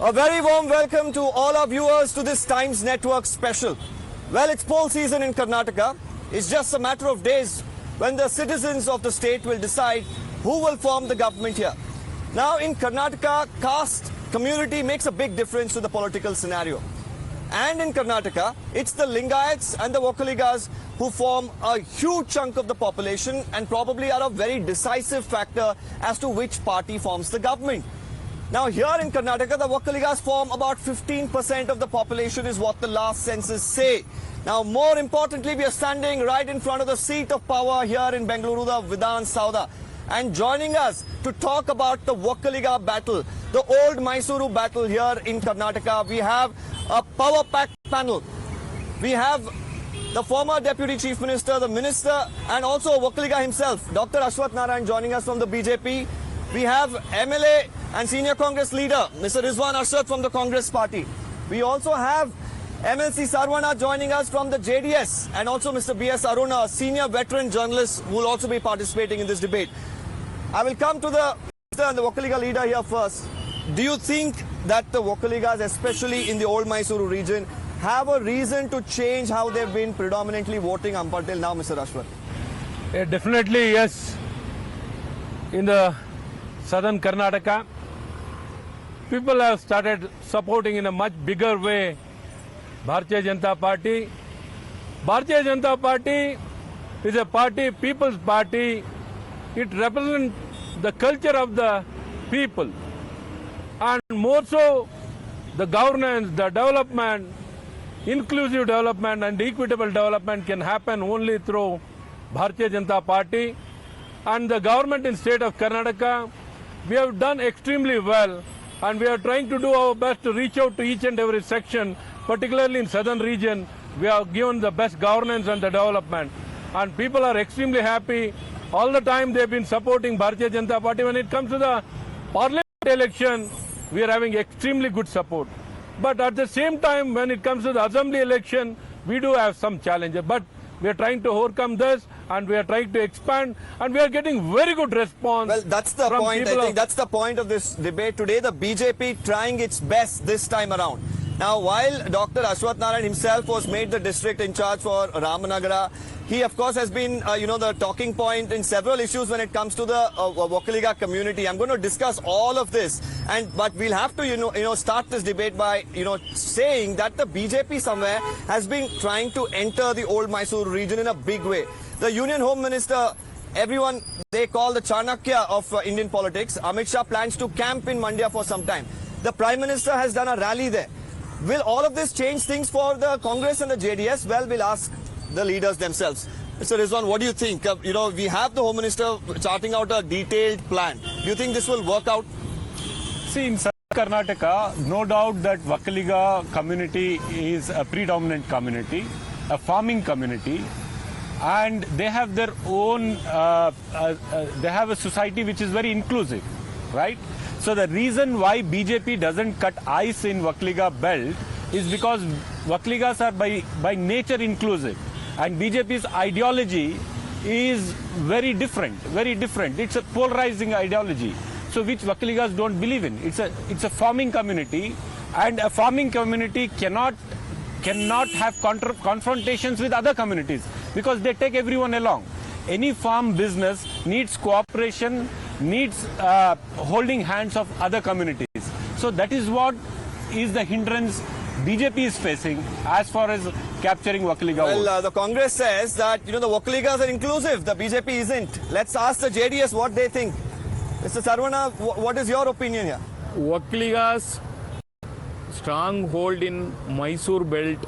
A very warm welcome to all our viewers to this Times Network special. Well, it's poll season in Karnataka. It's just a matter of days when the citizens of the state will decide who will form the government here. Now, in Karnataka, caste community makes a big difference to the political scenario. And in Karnataka, it's the Lingayats and the Vokkaligas who form a huge chunk of the population and probably are a very decisive factor as to which party forms the government. Now, here in Karnataka, the Vokkaligas form about 15% of the population is what the last census say. Now, more importantly, we are standing right in front of the seat of power here in Bengaluru, the Vidhan Sauda. And joining us to talk about the Vokkaliga battle, the old Mysuru battle here in Karnataka, we have a power-packed panel. We have the former Deputy Chief Minister, the Minister, and also Vokkaliga himself, Dr. Ashwathnarayan, joining us from the BJP. We have MLA and Senior Congress Leader, Mr. Rizwan Arshad from the Congress Party. We also have MLC Sarvana joining us from the JDS, and also Mr. B.S. Aruna, a senior veteran journalist who will also be participating in this debate. I will come to the Minister and the Vokkaliga leader here first. Do you think that the Vokkaligas, especially in the old Mysuru region, have a reason to change how they've been predominantly voting up until now, Mr. Ashwat? Definitely, yes. In the southern Karnataka, people have started supporting in a much bigger way Bharatiya Janata Party. Bharatiya Janata Party is a party, people's party. It represents the culture of the people. And more so, the governance, the development, inclusive development and equitable development can happen only through Bharatiya Janata Party. And the government in state of Karnataka, we have done extremely well, and we are trying to do our best to reach out to each and every section, particularly in southern region. We have given the best governance and the development, and people are extremely happy. All the time they have been supporting Bharatiya Janata Party. When it comes to the parliament election, we are having extremely good support. But at the same time, when it comes to the assembly election, we do have some challenges. But we are trying to overcome this, and we are trying to expand, and we are getting very good response. Well, that's the point. I think that's the point of this debate today. The BJP trying its best this time around. Now, while Dr. Ashwathnarayan himself was made the district in charge for Ramanagara, he of course has been, the talking point in several issues when it comes to the Vokkaliga community. I'm going to discuss all of this, but we'll have to, start this debate by, saying that the BJP somewhere has been trying to enter the old Mysuru region in a big way. The Union Home Minister, everyone they call the Chanakya of Indian politics, Amit Shah plans to camp in Mandya for some time. The Prime Minister has done a rally there. Will all of this change things for the Congress and the JDS? Well, we'll ask the leaders themselves. Mr. Rizwan, what do you think? We have the Home Minister charting out a detailed plan. Do you think this will work out? See, in South Karnataka, no doubt that Vokkaliga community is a predominant community, a farming community, and they have their own, they have a society which is very inclusive, right? So the reason why BJP doesn't cut ice in Vokkaliga belt is because Vokkaligas are by nature inclusive, and BJP's ideology is very different, very different. It's a polarizing ideology, so which Vokkaligas don't believe in. It's a farming community, and a farming community cannot have confrontations with other communities because they take everyone along. Any farm business needs cooperation, needs holding hands of other communities. So that is what is the hindrance BJP is facing as far as capturing Vokkaliga votes. Well, the Congress says that, the Vokkaligas are inclusive, the BJP isn't. Let's ask the JDS what they think. Mr. Sarvana, what is your opinion here? Vokkaligas stronghold in Mysore belt,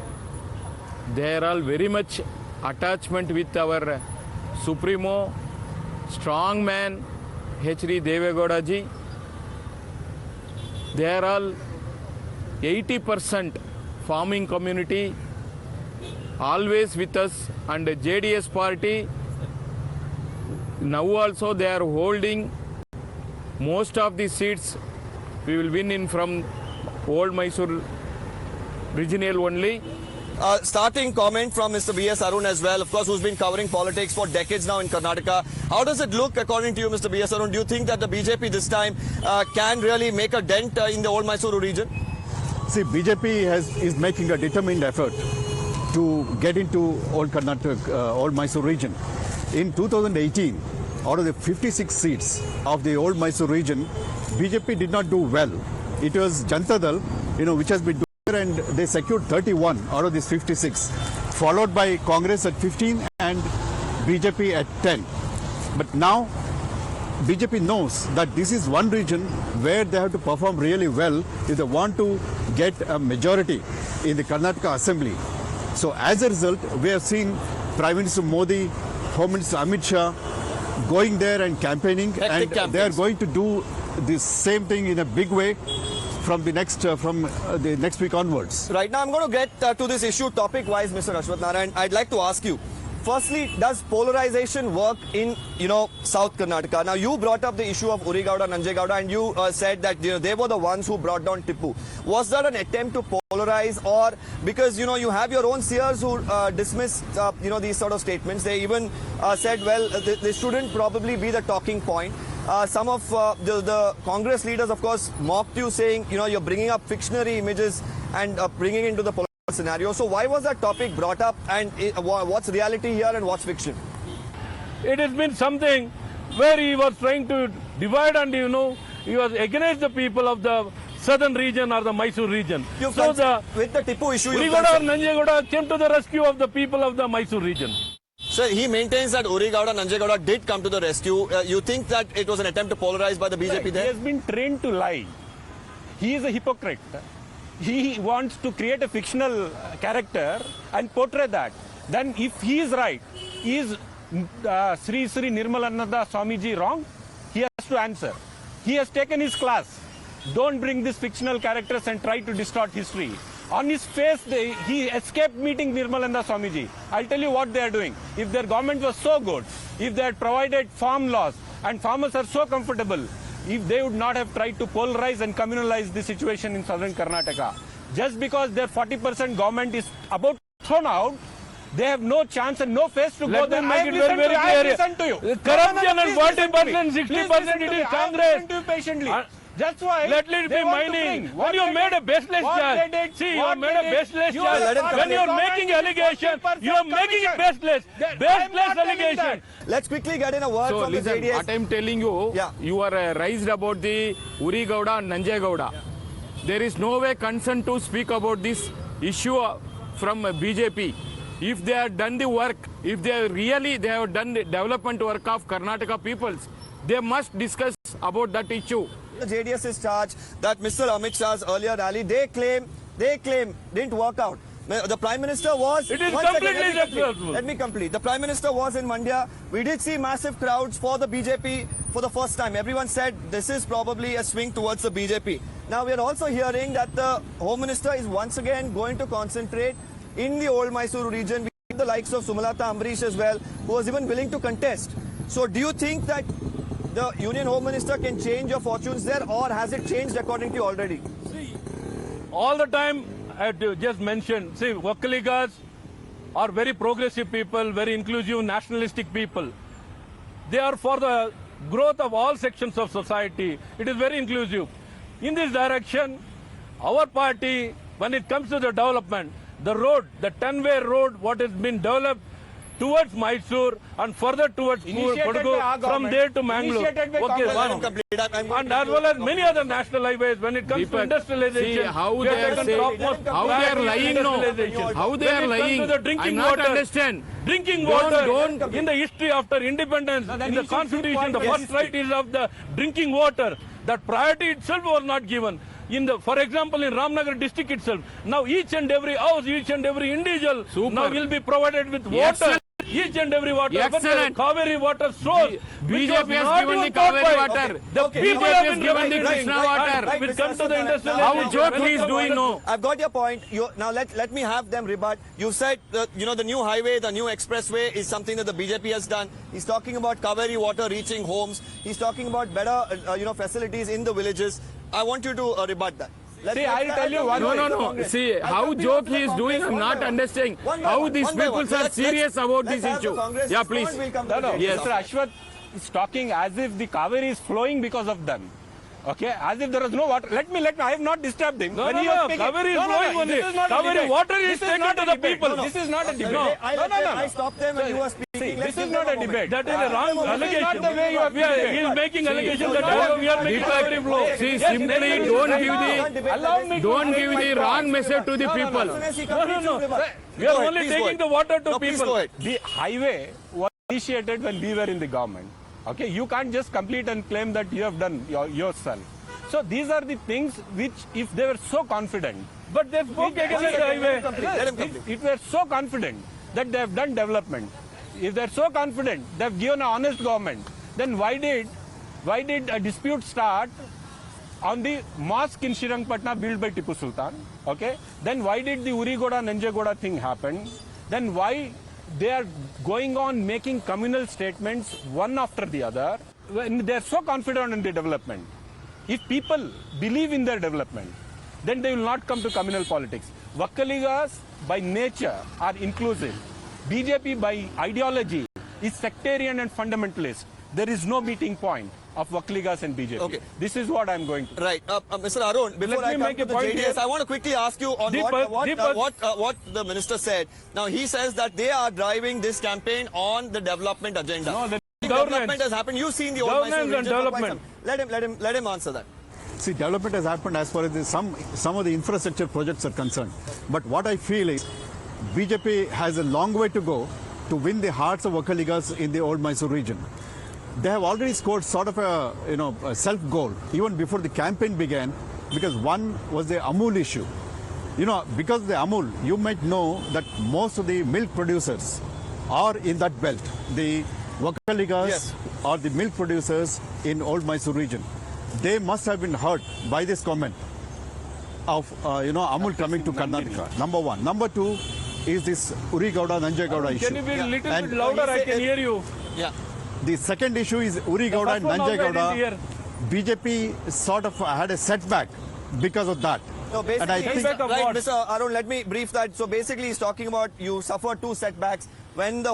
they are all very much attachment with our Supremo, strong man, H.D. Devegowda ji. They are all 80% farming community, always with us, and the JDS party, now also they are holding most of the seats. We will win in from old Mysore regional only. starting comment from Mr. B.S. Arun as well, of course, who's been covering politics for decades now in Karnataka. How does it look according to you, Mr. B.S. Arun? Do you think that the BJP this time can really make a dent in the old Mysuru region? See, BJP is making a determined effort to get into old Karnataka, old Mysore region. In 2018, out of the 56 seats of the old Mysore region, BJP did not do well. It was Janata Dal, which has been doing, and they secured 31 out of these 56, followed by Congress at 15 and BJP at 10. But now BJP knows that this is one region where they have to perform really well if they want to get a majority in the Karnataka Assembly. So as a result, we have seen Prime Minister Modi, Home Minister Amit Shah going there and campaigning, Hectic and they are going to do the same thing in a big way from the next week onwards. Right now, I'm going to get to this issue topic-wise, Mr. Ashwathnarayan. I'd like to ask you, firstly, does polarization work in, South Karnataka? Now, you brought up the issue of Uri Gowda, Nanjay Gowda, and you said that they were the ones who brought down Tipu. Was that an attempt to polarize, or because, you have your own seers who dismiss, these sort of statements? They even said, well, this shouldn't probably be the talking point. Some of the Congress leaders, of course, mocked you, saying, you're bringing up fictionary images and bringing into the political scenario. So why was that topic brought up, and what's reality here and what's fiction? It has been something where he was trying to divide, and he was against the people of the southern region or the Mysore region. With the Tipu issue, Uri Gowda or Nanjay Gowda came to the rescue of the people of the Mysore region. So he maintains that Uri Gowda, Nanjay Gowda did come to the rescue. You think that it was an attempt to polarize by the BJP there? He has been trained to lie. He is a hypocrite. He wants to create a fictional character and portray that. Then if he is right, is Sri Nirmalananda Swamiji wrong? He has to answer. He has taken his class. Don't bring these fictional characters and try to distort history. On his face, he escaped meeting Nirmalananda Swamiji. I'll tell you what they are doing. If their government was so good, if they had provided farm laws, and farmers are so comfortable, if they would not have tried to polarize and communalize the situation in southern Karnataka. Just because their 40% government is about thrown out, they have no chance and no face to go there. I have listened to you. Corruption and 40%, 60% it is Congress. To you patiently. That's why. Let it be mining. When you made a baseless charge, see, you made a baseless charge. When you are making allegation, you are making it baseless. Baseless allegation. Let's quickly get in a word So from listen, the JDS. what I am telling you, you are raised about the Uri Gowda and Nanjay Gowda. There is no way concern to speak about this issue from BJP. If they have done the work, if they have done the development work of Karnataka peoples, they must discuss about that issue. The JDS's charge that Mr. Amit Shah's earlier rally, they claim didn't work out. The Prime Minister was... It is completely successful. Let me complete. The Prime Minister was in Mandya. We did see massive crowds for the BJP for the first time. Everyone said this is probably a swing towards the BJP. Now we are also hearing that the Home Minister is once again going to concentrate in the old Mysuru region. We have the likes of Sumalata Amrish as well, who was even willing to contest. So do you think that the Union Home Minister can change your fortunes there, or has it changed according to you already? See, all the time I just mentioned, see, Vokkaligas are very progressive people, very inclusive, nationalistic people. They are for the growth of all sections of society. It is very inclusive. In this direction, our party, when it comes to the development, the road, the 10-way road, what has been developed towards Mysore and further towards Kodagu, from there to Mangalore. And as well as many other national highways, when it comes to industrialization, See how they are lying now. How they are lying. The drinking I not water. understand. Drinking water in the history after independence, in the constitution, the first right is of the drinking water. That priority itself was not given. For example, in Ramnagar district itself, now each and every house, each and every individual now will be provided with water. Excellent. Each and every water. Excellent. Kaveri water source. BJP has given the Kaveri water. The people BJP have has been given the Krishna water. When it comes to the industrial How joke he is doing now. I've got your point. Now let me have them rebut. You said the new highway, the new expressway is something that the BJP has done. He's talking about Kaveri water reaching homes. He's talking about better facilities in the villages. I want you to rebut that. See, I'll tell you one thing. No. See, how joke he is doing, I'm not understanding how these people are serious about this issue. Yeah, please. No. Yes. Mr. Ashwath is talking as if the Kaveri is flowing because of them. Okay, as if there was no water. Let me. I have not disturbed him. No, Kaveri is flowing only. This is not Kaveri water is this taken not to a the debate. people. This is not a debate. No. I stopped them when you were speaking. This is not a debate. That is a wrong allegation. This is not the way you are He is making allegations that we are making Kaveri flow. See, simply don't give the wrong message to the people. No. We are only taking the water to people. The highway was initiated when we were in the government. Okay, you can't just complete and claim that you have done yourself. So these are the things which, if they were so confident, But they spoke against the highway. if they are so confident that they have done development, if they are so confident they have given an honest government, then why did a dispute start on the mosque in Srirangpatna built by Tipu Sultan? Okay, then why did the Urigoda Nanjagoda thing happen? Then why they are going on making communal statements one after the other when they are so confident in the development? If people believe in their development, then they will not come to communal politics. Vokkaligas by nature are inclusive. BJP by ideology is sectarian and fundamentalist. There is no meeting point of Vokkaligas and BJP. Okay. This is what I am going to. Right. Mr. Arun, before I me come make to a the point JDS, here. I want to quickly ask you on what the minister said. Now, he says that they are driving this campaign on the development agenda. No, the Development governance. has happened. You've seen the old Governance Mysore and region for quite development. some. Let him answer that. See, development has happened as far as some of the infrastructure projects are concerned. But what I feel is BJP has a long way to go to win the hearts of Vokkaligas in the old Mysore region. They have already scored sort of a self-goal even before the campaign began, because one was the Amul issue. Because of the Amul, you might know that most of the milk producers are in that belt. The Vokkaligas are the milk producers in old Mysore region. They must have been hurt by this comment of Amul coming to Karnataka. Number one. Number two is this Urigoda Nanjagowda issue. Can you be a little And bit louder? I can hear you. Yeah. the second issue is Urigoda and The first one also I Nanjagowda. didn't hear. BJP sort of had a setback because of that. No, basically, And I think- Setback of right, what? Mr. Arun, let me brief that. So basically, he's talking about you suffered two setbacks when the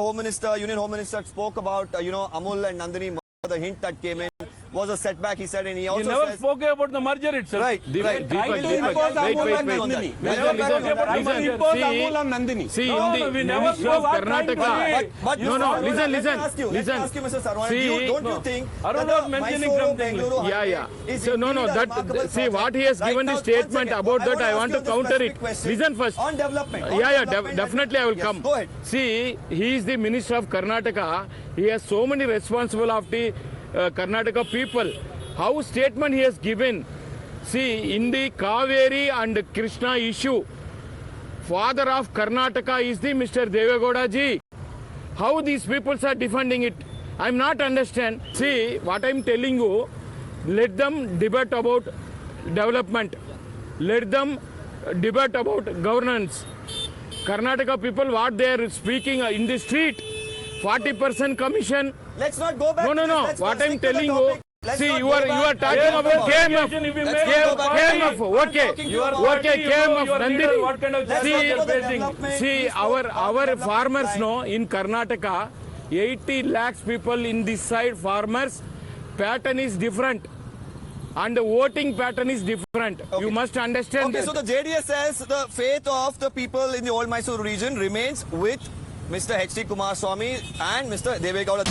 Union Home Minister spoke about, Amul and Nandini. The hint that came in was a setback, he said, and he He also never says... spoke about the merger itself. Right, right. Trying to impose Amul on Nandini. Trying to impose Amul on Nandini. See, No, in no, we the never Ministry spoke. of We are trying to Karnataka. say- But No, Mr. Arun, listen. Let me ask you, Mr. Sarwan, See, don't you think Arun that was the mentioning Mysuru something. Bengaluru Yeah, highway yeah. is So, no, indeed a that, remarkable see, what he has project? given the Right now, statement one about second. that, I want to ask you counter this it. question Listen first. On development. on Yeah, development, definitely I will yes, come. Go ahead. See, he is the Minister of Karnataka. He has so many responsible of the Karnataka people. How statement he has given. See, in the Kaveri and Krishna issue, father of Karnataka is the Mr. Devegowda ji. How these people are defending it, I am not understand. See, what I am telling you, let them debate about development. Let them debate about governance. Karnataka people, what they are speaking in the street, 40% commission. Let's not go back. No. Let's What stick I'm to the telling topic. you, Let's see, not you go are back. talking Yes, about go back. KMF. If you Let's make not go back. KMF, I'm okay. talking to You are about- Okay, talking KMF, about your leader, Nandini. what kind of Let's See, not go to the facing. development. See, We spoke about our development farmers line. know in Karnataka, 80 lakhs people in this side, farmers, pattern is different. And the voting pattern is different. You must understand Okay, that. so the JDS says the faith of the people in the old Mysore region remains with Mr. H.D. Kumaraswamy and Mr. Devegowda.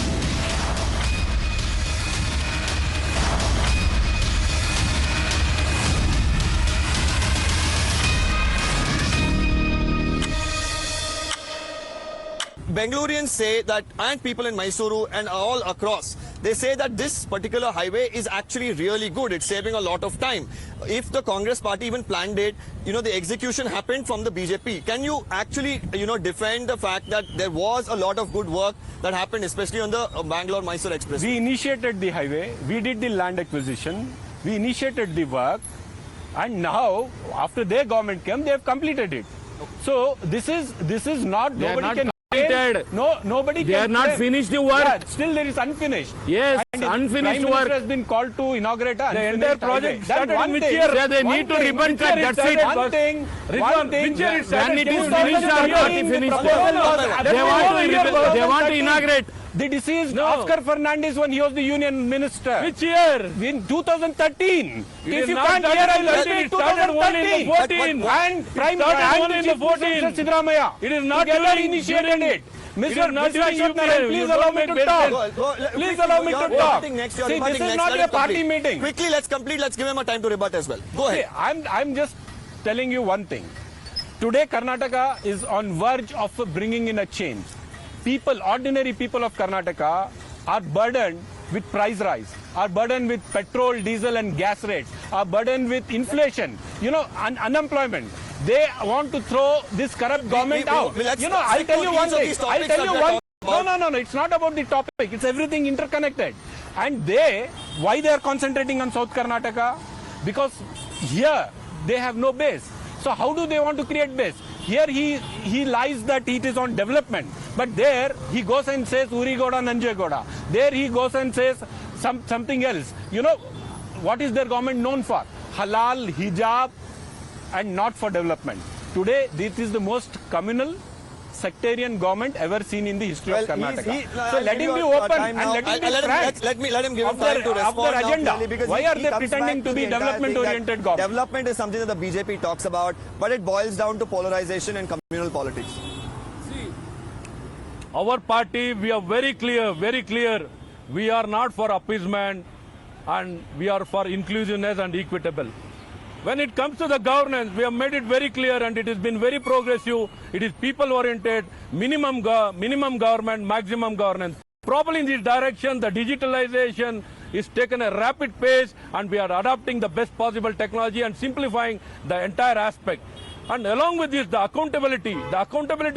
Bengalurians say that, and people in Mysuru and all across, they say that this particular highway is actually really good. It's saving a lot of time. If the Congress party even planned it, the execution happened from the BJP. Can you actually, defend the fact that there was a lot of good work that happened, especially on the Bangalore-Mysore Express? We initiated the highway, we did the land acquisition, we initiated the work, and now, after their government came, they have completed it. So this is not, They are nobody not can completed. started. No, nobody. They can are not claim. finished the work. Yeah, still there is unfinished. Yes, And the unfinished Prime work. Minister has been called to inaugurate The entire project That started one in which thing- year? Yeah, they one need to thing- ribbon cut, that's it. One thing, Rizwan, which year it started? when it is 2013, finished or not finished. They want to inaugurate. The deceased No. Oscar Fernandez when he was the union minister. Which year? In 2013. It If is you not can't hear, started I'll in repeat 2013. It started only in 2013. 14. And Prime started and only in Chief the 14. Minister Siddaramaiah. It is not together during- initiated during- it. Mr. is not during Ashwathnarayan, UPA. please You allow don't me make to best talk. sense. Please allow me to You're talk. rebutting next, See, you're this rebutting is next. not Let a us party complete. meeting. Quickly, let's complete. Let's give him a time to rebut as well. Go See, ahead. I'm just telling you one thing. Today, Karnataka is on verge of bringing in a change. People, ordinary people of Karnataka are burdened with price rise, are burdened with petrol, diesel and gas rates, are burdened with inflation, unemployment. They want to throw this corrupt government out. let's I'll stick tell to you each one of thing. these I'll topics tell that you we are one. talking No, it's not about the topic. It's everything interconnected. And why they are concentrating on South Karnataka? Because here they have no base. So how do they want to create base? Here he lies that it is on development. But there he goes and says Urigoda, Nanjegoda. There he goes and says something else. What is their government known for? Halal, hijab and not for development. Today this is the most communal sectarian government ever seen in the history of Karnataka. So let him be open and let him be frank. Let him give him time to of respond their now, agenda. clearly, because Why he are they comes pretending back to be the entire thing development-oriented that government? Development is something that the BJP talks about, but it boils down to polarization and communal politics. Our party, we are very clear. We are not for appeasement and we are for inclusiveness and equitable. When it comes to the governance, we have made it very clear and it has been very progressive. It is people-oriented, minimum government, maximum governance. Probably in this direction, the digitalization is taken a rapid pace and we are adopting the best possible technology and simplifying the entire aspect. And along with this, the accountability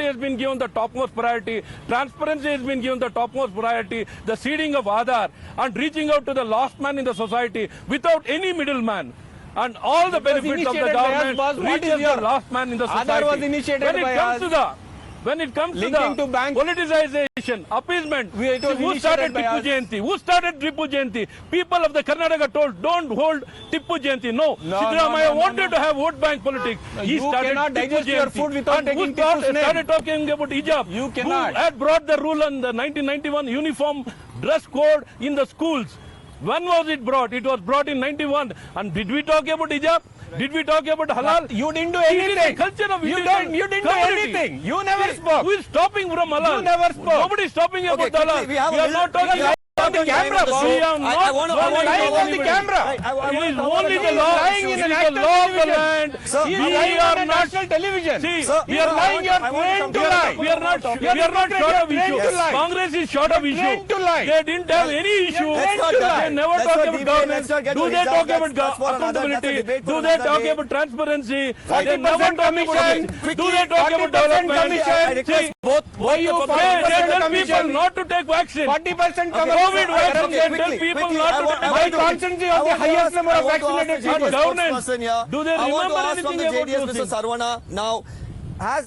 has been given the topmost priority, transparency has been given the topmost priority, the seeding of Aadhaar and reaching out to the last man in the society without any middleman. And all the benefits of the initiated by us, government boss. What reaches is your- the last man in the society. Aadhaar was initiated by us. When it comes Linking to to bank. politicization, appeasement, It was who started initiated by Tipu us. Jayanti? Who started Tipu Jayanti? People of the Karnataka told, don't hold Tipu Jayanti. No, No, Siddaramaiah no, wanted to have vote bank politics. He You started cannot Tipu digest your Jayanti. food without And taking who Tipu's name. started talking about hijab? You cannot. Who had brought the rule on the 1991 uniform dress code in the schools? When was it brought? It was brought in 91. And did we talk about hijab? Did we talk about halal? You didn't do It is anything. a culture of You Indian didn't do community. anything. You never spoke. Who is stopping from halal? You never spoke. Nobody is stopping about quickly, halal. we have a are minute. not talking We have on the camera, boss. We are I not wanna- lying on the anybody. camera. Right, I It wanna is cover only the the other law. lying It in is an the national law of the television. land. Sir, He is We lying are on a not. national television. See, Sir, we are lying. You are I want to trained come to to lie. We are not short of trained issue. to lie. Congress is short of issue. trained to lie. They didn't have any issue. Let's not They lie. never Let's talk not about deviate. governance. Let's not get Do to they hijab. talk That's about for another- that's a accountability? debate for Do they another talk day. about transparency? 40% They never talk about commission. it. Do they talk about 40% development? commission. I request See, both you the- fight? They tell commission. people not to take vaccine. 40% Okay, COVID okay, vaccine, okay, they tell quickly, people quickly. not I to want- take I My want to- constituency I of the want to highest ask- number I of want to ask vaccinated the people. governance. spokesperson here. Do they I want to remember ask from anything the about JDS, those Mr. things? Sarvana.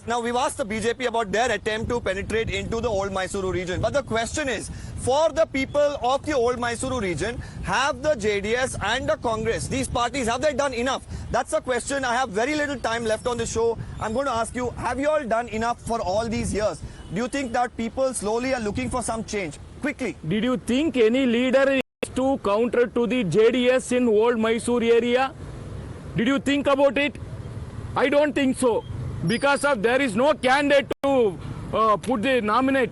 Now we've asked the BJP about their attempt to penetrate into the old Mysuru region. But the question is, for the people of the old Mysuru region, have the JDS and the Congress, these parties, have they done enough? That's a question. I have very little time left on the show. I'm going to ask you, have you all done enough for all these years? Do you think that people slowly are looking for some change? Quickly. Did you think any leader is to counter to the JDS in old Mysore area? Did you think about it? I don't think so. Because of there is no candidate to put the nominate.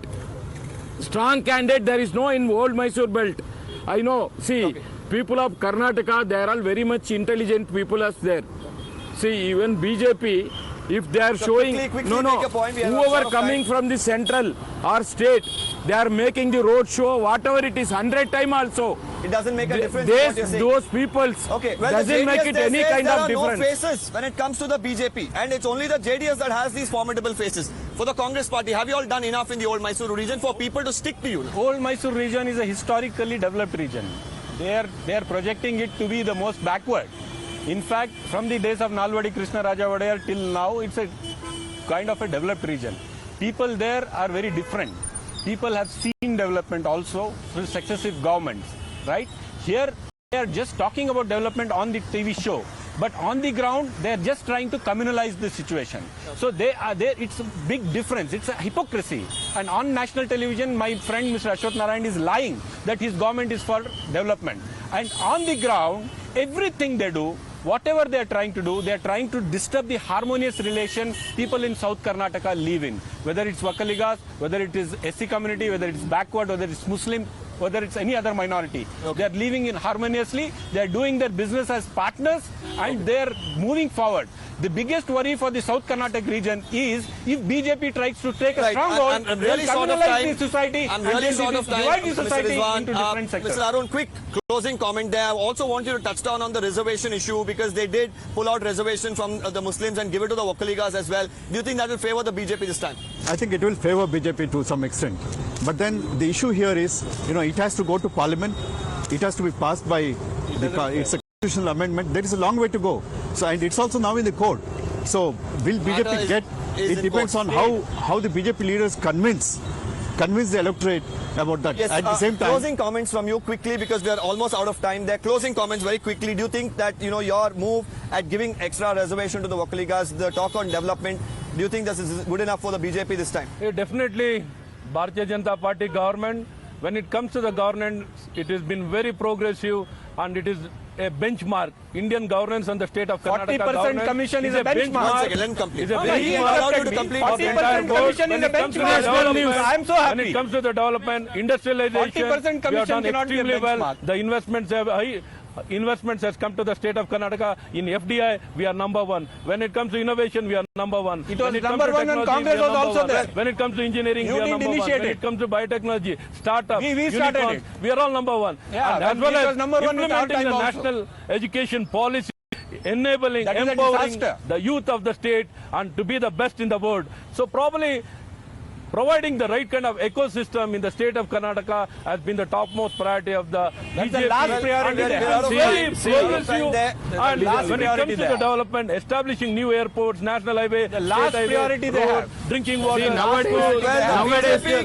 Strong candidate there is no in old Mysore belt. I know. See, people of Karnataka, they are all very much intelligent people as there. See, even BJP, if they are So showing quickly no, make a point. We have a whoever lot of coming time. from the central or state, they are making the road show, whatever it is, 100 times also. It doesn't make a difference what you're saying. Those peoples Okay, well, doesn't the JDS make it there any says kind there of are difference. no faces when it comes to the BJP, and it's only the JDS that has these formidable faces. For the Congress party, have you all done enough in the old Mysuru region for people to stick to you? Old Mysore region is a historically developed region. They are projecting it to be the most backward. In fact, from the days of Nalvadi Krishna Raja Vadayar till now, it's a kind of a developed region. people there are very different. People have seen development also through successive governments, right? Here, they are just talking about development on the TV show. But on the ground, they are just trying to communalize the situation. So they are there. It's a big difference. It's a hypocrisy. And on national television, my friend Mr. Ashwathnarayan is lying that his government is for development. And on the ground, everything they do, whatever they are trying to do, they are trying to disturb the harmonious relation people in South Karnataka live in. Whether it's Vokkaligas, whether it is SC community, whether it's backward, whether it's Muslim, whether it's any other minority. They are living in harmoniously, they are doing their business as partners, and they are moving forward. The biggest worry for the South Karnataka region is if BJP tries to take a stronghold, I'm they really will short of communalize time. the society I'm and really short of time. divide the Mr. society Rizwan, into different sectors. Mr. Arun, quick closing comment there. I also want you to touch down on the reservation issue because they did pull out reservation from the Muslims and give it to the Vokkaligas as well. Do you think that will favor the BJP this time? I think it will favor BJP to some extent. But then the issue here is, it has to go to Parliament. It has to be passed by it's a constitutional amendment. There is a long way to go. So, and it's also now in the court. So, will BJP get? It depends on how the BJP leaders convince the electorate about that. Yes, at the same time, closing comments from you quickly because we are almost out of time. There closing comments very quickly. Do you think that your move at giving extra reservation to the Vokkaligas, the talk on development, do you think this is good enough for the BJP this time? Definitely, Bharatiya Janata Party government. When it comes to the governance, it has been very progressive and it is a benchmark. Indian governance and the state of Karnataka 40% commission is a benchmark. One second, let him complete. Is a He allowed you to complete. 40% commission is a benchmark. I am so happy. When it comes to the development, industrialization, 40% we have commission done cannot be a extremely well. benchmark. The investments has come to the state of Karnataka. In FDI, we are number one. When it comes to innovation, we are number one. It was number one and Congress was also there. When it comes to engineering, we are number one. When it comes to biotechnology, startup, we started unicorns, it. we are all number one. Yeah, and as well as number one implementing the national education policy, enabling, empowering the youth of the state and to be the best in the world. So probably providing the right kind of ecosystem in the state of Karnataka has been the topmost priority of the That's BJP. the last priority And it there. is very progressive. And last when it comes priority to the there. development, establishing new airports, national highway, The last state highway, priority they road, have. drinking water, nowadays food,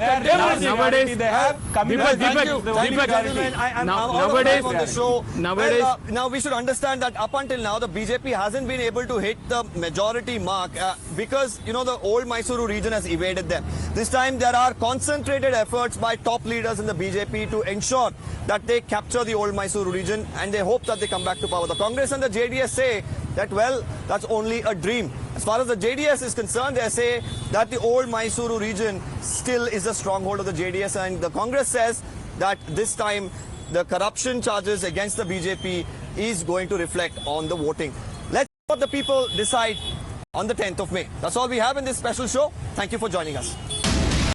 nowadays they have communal. Thank you, gentlemen. I'm out of time on the show. Now we should understand that up until now the BJP hasn't been able to hit the majority mark because the old Mysuru region has evaded them. This time there are concentrated efforts by top leaders in the BJP to ensure that they capture the old Mysuru region and they hope that they come back to power. The Congress and the JDS say that, well, that's only a dream. As far as the JDS is concerned, they say that the old Mysuru region still is a stronghold of the JDS, and the Congress says that this time the corruption charges against the BJP is going to reflect on the voting. Let's see what the people decide on the 10th of May. That's all we have in this special show. Thank you for joining us.